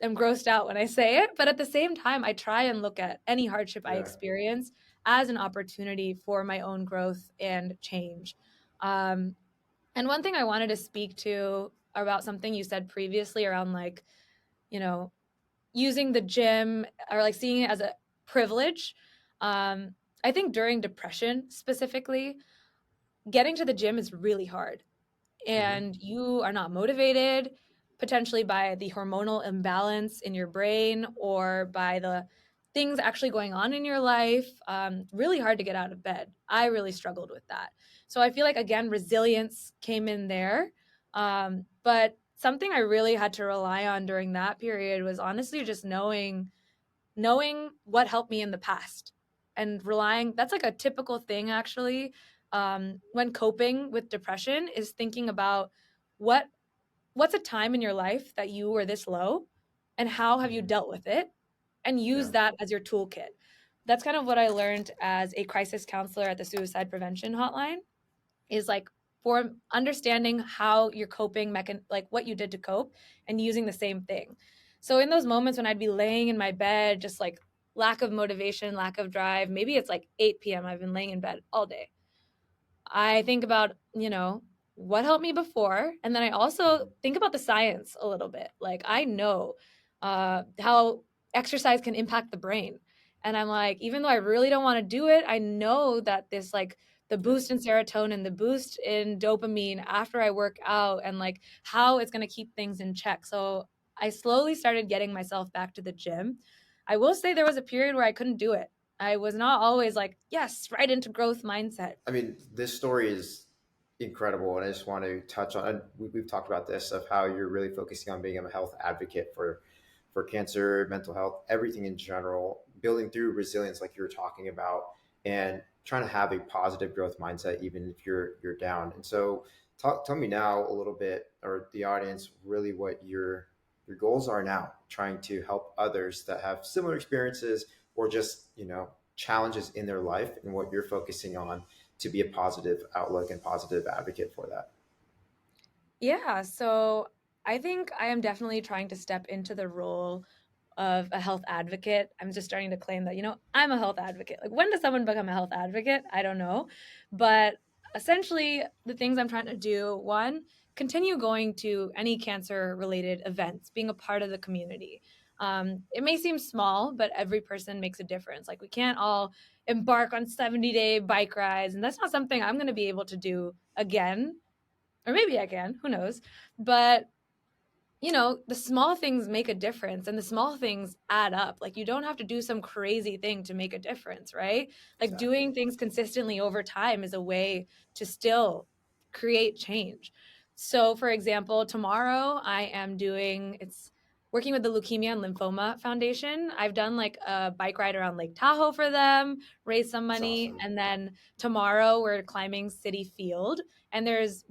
am grossed out when I say it, but at the same time, I try and look at any hardship I
Yeah.
experience as an opportunity for my own growth and change. Um, and one thing I wanted to speak to about something you said previously around, like, you know, using the gym or like seeing it as a privilege. Um, I think during depression specifically, getting to the gym is really hard,
Mm-hmm.
and you are not motivated, potentially by the hormonal imbalance in your brain or by the things actually going on in your life. Really hard to get out of bed. I really struggled with that. So I feel like, again, resilience came in there. But something I really had to rely on during that period was honestly just knowing what helped me in the past and relying. That's like a typical thing actually, when coping with depression, is thinking about what what's a time in your life that you were this low and how have you
Mm-hmm.
dealt with it, and use
Yeah.
that as your toolkit. That's kind of what I learned as a crisis counselor at the suicide prevention hotline, is like, for understanding how you're coping, like what you did to cope, and using the same thing. So in those moments when I'd be laying in my bed, just like lack of motivation, lack of drive, maybe it's like 8 p.m., I've been laying in bed all day, I think about, what helped me before. And then I also
Mm-hmm.
think about the science a little bit. Like, I know how exercise can impact the brain. And I'm like, even though I really don't want to do it, I know that this, like, the
Yeah.
boost in serotonin, the boost in dopamine after I work out, and like how it's going to keep things in check. So I slowly started getting myself back to the gym. I will say there was a period where I couldn't do it. I was not always like, yes, right into growth mindset.
I mean, this story is incredible, and I just want to touch on. We've talked about this of how you're really focusing on being a health advocate for cancer, mental health, everything in general, building through resilience, like you were talking about, and trying to have a positive growth mindset, even if you're down. And so, tell me now a little bit, or the audience, really what your goals are now, trying to help others that have similar experiences or just challenges in their life, and what you're focusing on to be a positive outlook and positive advocate for that.
Yeah, so I think I am definitely trying to step into the role of a health advocate. I'm just starting to claim that, I'm a health advocate. Like, when does someone become a health advocate? I don't know. But essentially, the things I'm trying to do: one, continue going to any cancer related events, being a part of the community. It may seem small, but every person makes a difference. Like, we can't all embark on 70-day bike rides, and that's not something I'm going to be able to do again, or maybe I can, who knows? But the small things make a difference, and the small things add up. Like, you don't have to do some crazy thing to make a difference, right? Like,
Exactly.
doing things consistently over time is a way to still create change. So, for example, tomorrow I am doing it's working with the Leukemia and Lymphoma Foundation. I've done like a bike ride around Lake Tahoe for them, raise some
That's
money,
awesome.
and then tomorrow we're climbing City Field, and there's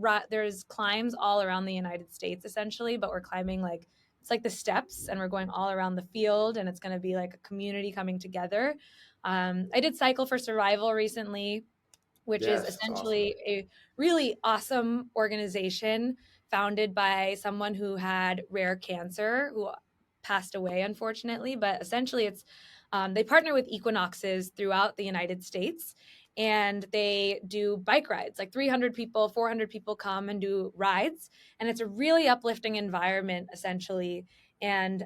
climbs all around the United States essentially, but we're climbing, like, it's like the steps, and we're going all around the field, and it's going to be like a community coming together. I did Cycle for Survival recently, which is
Yes, that's awesome.
essentially a really awesome organization founded by someone who had rare cancer, who passed away unfortunately, but essentially it's They partner with equinoxes throughout the United States, and they do bike rides. Like 300 people, 400 people come and do rides, and it's a really uplifting environment, essentially. And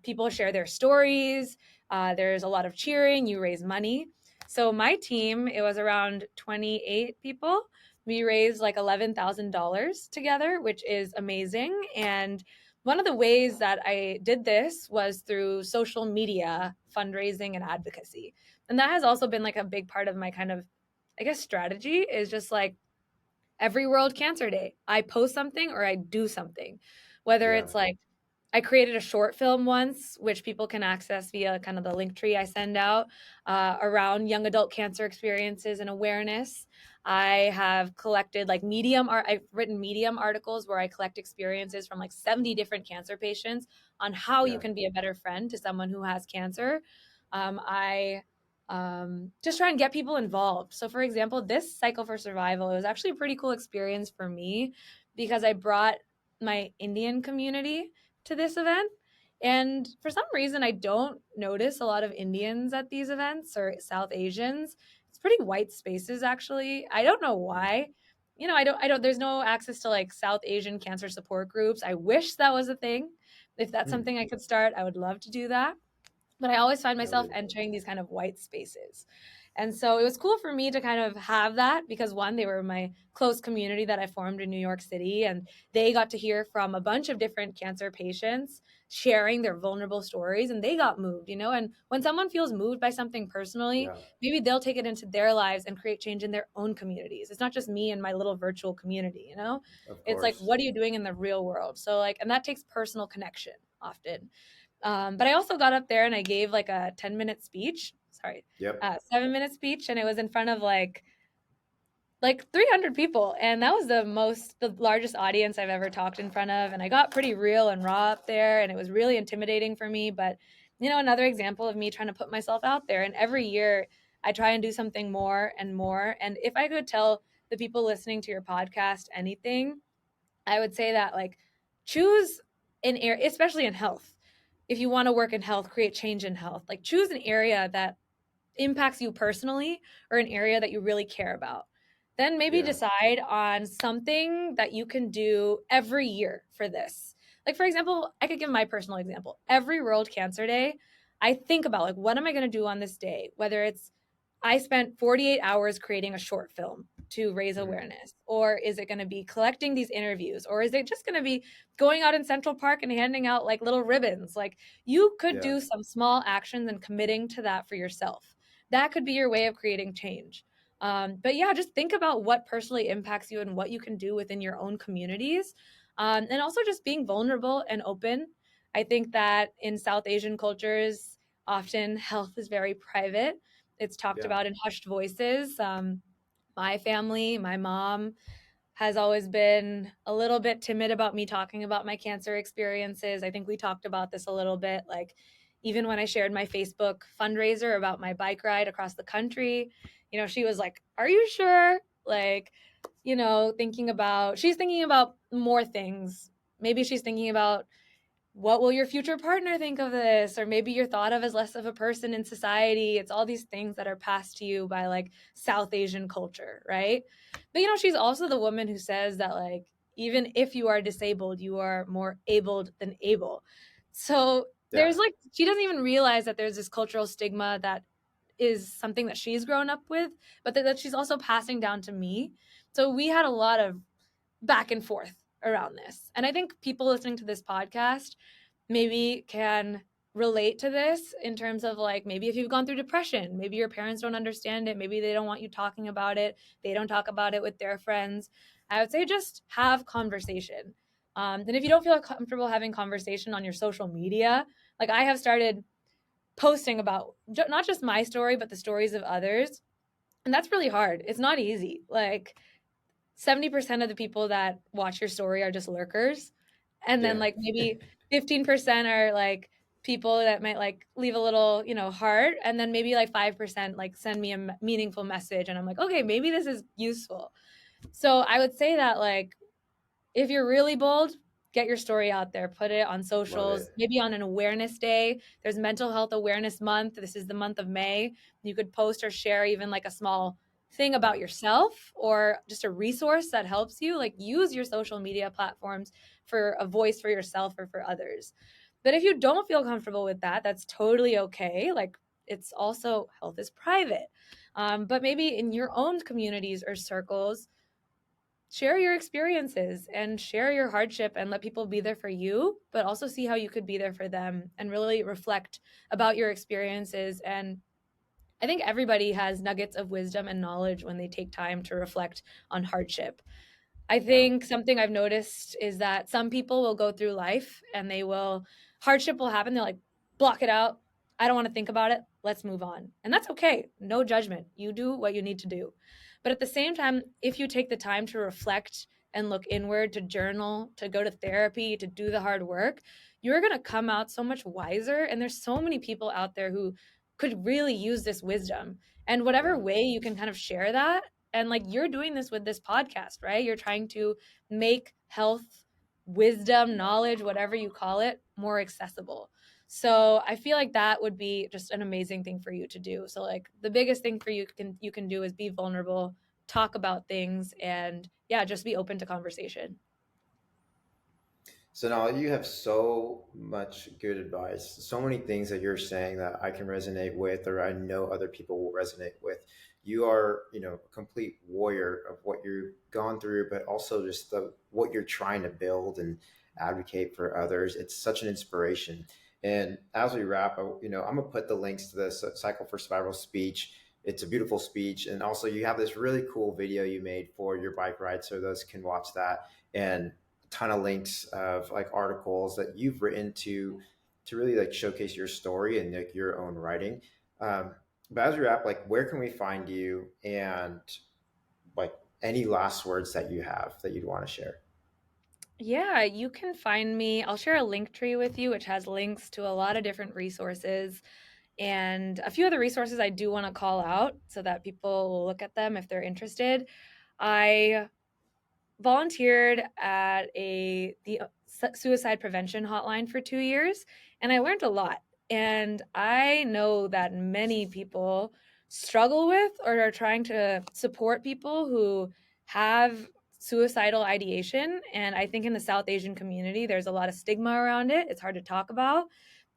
people share their stories. There's a lot of cheering. You raise money. So my team, it was around 28 people. We raised like $11,000 together, which is amazing. And one of the ways that I did this was through social media fundraising and advocacy. And that has also been like a big part of my kind of, I guess, strategy is just like every World Cancer Day, I post something or I do something, whether
Yeah.
it's like I created a short film once, which people can access via kind of the link tree I send out around young adult cancer experiences and awareness. I have collected like Medium art. I've written Medium articles where I collect experiences from like 70 different cancer patients on how you
Yeah.
can be a better friend to someone who has cancer. I just try and get people involved. So, for example, this Cycle for Survival, it was actually a pretty cool experience for me because I brought my Indian community to this event. And for some reason, I don't notice a lot of Indians at these events or South Asians. It's pretty white spaces, actually. I don't know
Mm.
why. There's no access to like South Asian cancer support groups. I wish that was a thing. If that's
Mm.
something I could start, I would love to do that, but I always find myself
Noted.
entering these kind of white spaces. And so it was cool for me to kind of have that because one, they were my close community that I formed in New York City, and they got to hear from a bunch of different cancer patients sharing their vulnerable stories, and they got moved, you know? And when someone feels moved by something personally,
Yeah.
maybe they'll take it into their lives and create change in their own communities. It's not just me and my little virtual community, you know?
Of
It's like,
course.
what are you doing in the real world? So, like, and that takes personal connection often. But I also got up there and I gave like a 10-minute speech. Sorry,
Yep.
7-minute speech, and it was in front of like 300 people, and that was the largest audience I've ever talked in front of. And I got pretty real and raw up there, and it was really intimidating for me. But another example of me trying to put myself out there. And every year, I try and do something more and more. And if I could tell the people listening to your podcast anything, I would say that like choose an area, especially in health. If you want to work in health, create change in health, like choose an area that impacts you personally or an area that you really care about. Then maybe
Yeah.
decide on something that you can do every year for this. Like, for example, I could give my personal example. Every World Cancer Day, I think about like, what am I going to do on this day? Whether it's I spent 48 hours creating a short film to raise
Mm.
awareness, or is it going to be collecting these interviews, or is it just going to be going out in Central Park and handing out like little ribbons? Like, you could
Yeah.
do some small actions and committing to that for yourself. That could be your way of creating change. But yeah, just think about what personally impacts you and what you can do within your own communities. And also just being vulnerable and open. I think that in South Asian cultures, often health is very private. It's talked
Yeah.
about in hushed voices. My family, my mom, has always been a little bit timid about me talking about my cancer experiences. I think we talked about this a little bit. Like, even when I shared my Facebook fundraiser about my bike ride across the country, she was like, "Are you sure?" Like, she's thinking about more things. Maybe she's thinking about what will your future partner think of this, or maybe you're thought of as less of a person in society. It's all these things that are passed to you by like South Asian culture, right? But she's also the woman who says that like even if you are disabled, you are more abled than able. So
Yeah.
there's like she doesn't even realize that there's this cultural stigma that is something that she's grown up with, but that she's also passing down to me. So we had a lot of back and forth around this. And I think people listening to this podcast maybe can relate to this in terms of like maybe if you've gone through depression, maybe your parents don't understand it, maybe they don't want you talking about it, they don't talk about it with their friends. I would say just have conversation. And if you don't feel comfortable having conversation on your social media, like I have started posting about not just my story, but the stories of others. And that's really hard. It's not easy. Like 70% of the people that watch your story are just lurkers. And then
Yeah.
like maybe 15% are like people that might like leave a little, heart. And then maybe like 5% like send me a meaningful message. And I'm like, okay, maybe this is useful. So I would say that like if you're really bold, get your story out there, put it on
Love
socials,
it.
maybe on an awareness day. There's Mental Health Awareness Month. This is the month of May. You could post or share even like a small thing
Yeah.
about yourself or just a resource that helps you. Like use your social media platforms for a voice for yourself or for others. But if you don't feel comfortable with that, that's totally okay. Like it's also health is private. But maybe in your own communities or circles, share your experiences and share your hardship and let people be there for you, but also see how you could be there for them and really reflect about your experiences. And I think everybody has nuggets of wisdom and knowledge when they take time to reflect on hardship. I
Yeah.
think something I've noticed is that some people will go through life and hardship will happen. They're like, block it out. I don't want to think about it. Let's move on. And that's okay. No judgment. You do what you need to do. But at the same time, if you take the time to reflect and look inward, to journal, to go to therapy, to do the hard work, you're going to come out so much wiser. And there's so many people out there who could really use this wisdom. And
Yeah.
whatever way you can kind of share that, and like you're doing this with this podcast, right? You're trying to make health, wisdom, knowledge, whatever you call it, more accessible. So I feel like that would be just an amazing thing for you to do. So like the biggest thing for you can do is be vulnerable, talk about things, and yeah, just be open to conversation.
So now you have so much good advice, so many things that you're saying that I can resonate with, or I know other people will resonate with. You are, a complete warrior of what you've gone through, but also just what you're trying to build and advocate for others. It's such an inspiration. And as we wrap, I'm gonna put the links to this Cycle for Survival speech. It's a beautiful speech, and also you have this really cool video you made for your bike ride, so those can watch that. And ton of links of like articles that you've written to really like showcase your story and like your own writing. But as we wrap, like where can we find you, and like any last words that you have that you'd want to share?
Yeah, you can find me. I'll share a link tree with you, which has links to a lot of different resources. And a few of the resources I do want to call out so that people will look at them if they're interested. I volunteered at the suicide prevention hotline for 2 years, and I learned a lot. And I know that many people struggle with or are trying to support people who have suicidal ideation. And I think in the South Asian community, there's a lot of stigma around it. It's hard to talk about.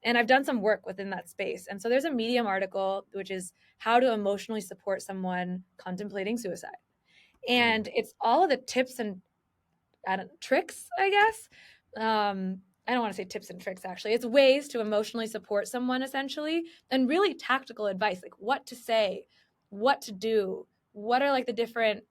And I've done some work within that space. And so there's a Medium article, which is how to emotionally support someone contemplating suicide.
Mm.
And it's all of the tips and tricks, I guess. I don't want to say tips and tricks, actually. It's ways to emotionally support someone, essentially, and really tactical advice, like what to say, what to do, what are like the different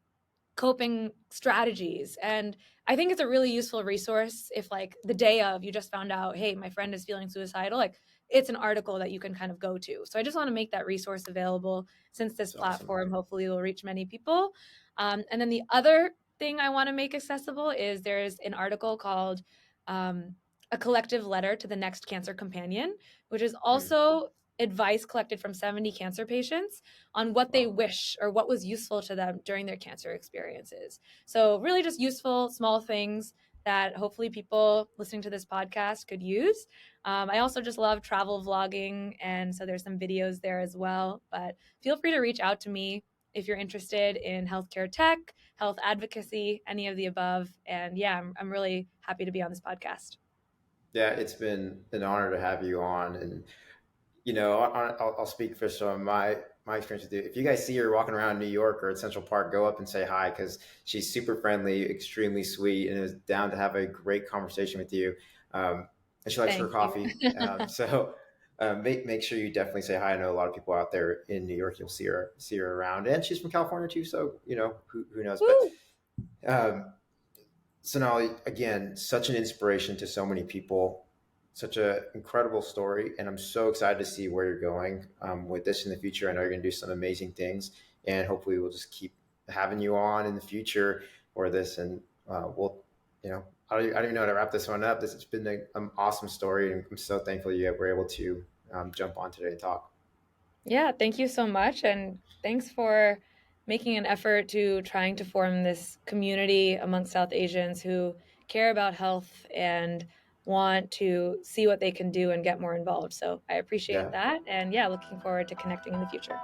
coping strategies. And I think it's a really useful resource if like the day of you just found out, hey, my friend is feeling suicidal, like it's an article that you can kind of go to. So I just want to make that resource available since this
It's awesome.
platform hopefully will reach many people. And then the other thing I want to make accessible is there's an article called um, a collective letter to the next cancer companion, which is
Mm.
also advice collected from 70 cancer patients on what they
Wow.
wish or what was useful to them during their cancer experiences. So, really, just useful, small things that hopefully people listening to this podcast could use. I also just love travel vlogging, and so there's some videos there as well. But feel free to reach out to me if you're interested in healthcare tech, health advocacy, any of the above. And yeah, I'm really happy to be on this podcast.
Yeah, it's been an honor to have you on. And I'll speak for some my experience with you. If you guys see her walking around New York or at Central Park, go up and say hi, because she's super friendly, extremely sweet, and is down to have a great conversation with you. And she likes her
Thank you.
coffee. Make sure you definitely say hi. I know a lot of people out there in New York. You'll see her around, and she's from California too. So who knows? But
Woo!
um, Sonali, again, such an inspiration to so many people, such an incredible story, and I'm so excited to see where you're going with this in the future. I know you're going to do some amazing things, and hopefully we'll just keep having you on in the future for this, and we'll, I don't even know how to wrap this one up. This has been an awesome story, and I'm so thankful you were able to jump on today and talk.
Yeah, thank you so much. And thanks for making an effort to trying to form this community amongst South Asians who care about health and want to see what they can do and get more involved. So I appreciate
Yeah.
that. And yeah, looking forward to connecting in the future.